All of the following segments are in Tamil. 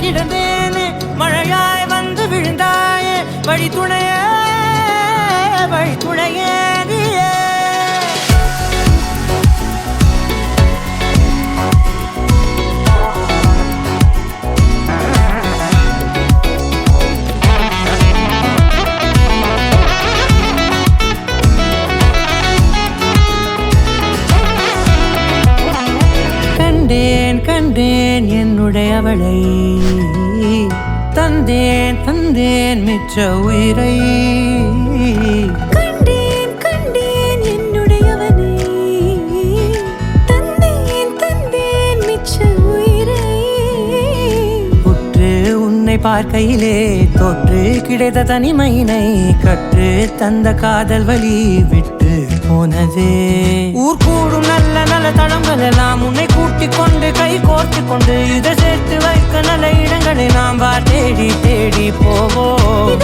கிடந்தேனே மழையாய் வந்து விழுந்தாயே வழி துணையே நீயே கண்டேன் என்னுடையவளை தந்தேன் மிச்ச உயிரை கண்டேன் என்னுடையவனை தந்தேன் மிச்ச உயிரை உற்று உன்னை பார்க்கையிலே தோற்று கிடைத்த தனிமையினை கற்று தந்த காதல் வழி விட்டு போனதே ஊர் கூடும் நல்ல நல்ல தளங்கள் எல்லாம் உன்னை கூட்டிக் கொண்டு கை கோர்த்து கொண்டு இதை சேர்த்து வைக்க நல்ல இடங்களை நாம் தேடி போவோம்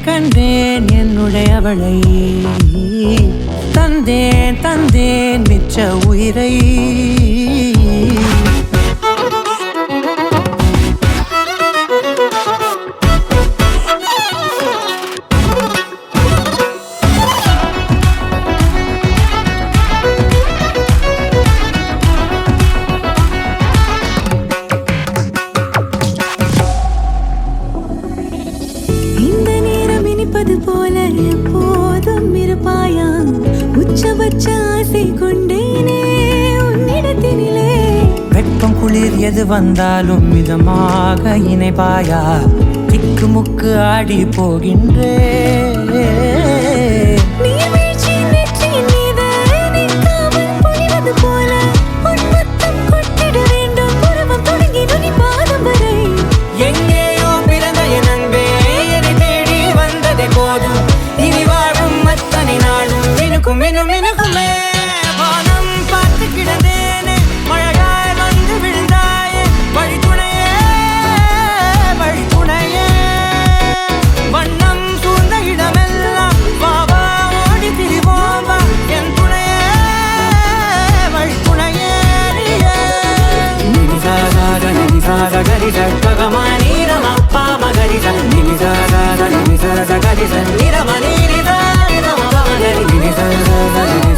கண்டேன் என்னுடையவளை தந்தேன் மிச்ச உயிரை போல எப்போதும் இருப்பாயா உச்சபட்ச ஆசை கொண்டேனே உன்னிடத்தினிலே வெப்பம் குளிர் எது வந்தாலும் மிதமாக இணைப்பாயா திக்கு முக்கு ஆடி போகின்றே மினுக்குமே வானம் பார்த்து கிடந்தேனே மழையாய் வந்து விழுந்தாயே வழி துணையே வண்ணம் சூழ்ந்த இடமெல்லாம் வாவா ஓடி திரிவோம் வா என் துணையே வழி துணையே நினிசாத கரிச ககமா நீரமப்பா மகரிச நினிசாத கரிச நிரம நீரித நிரம மகரி நினிசாத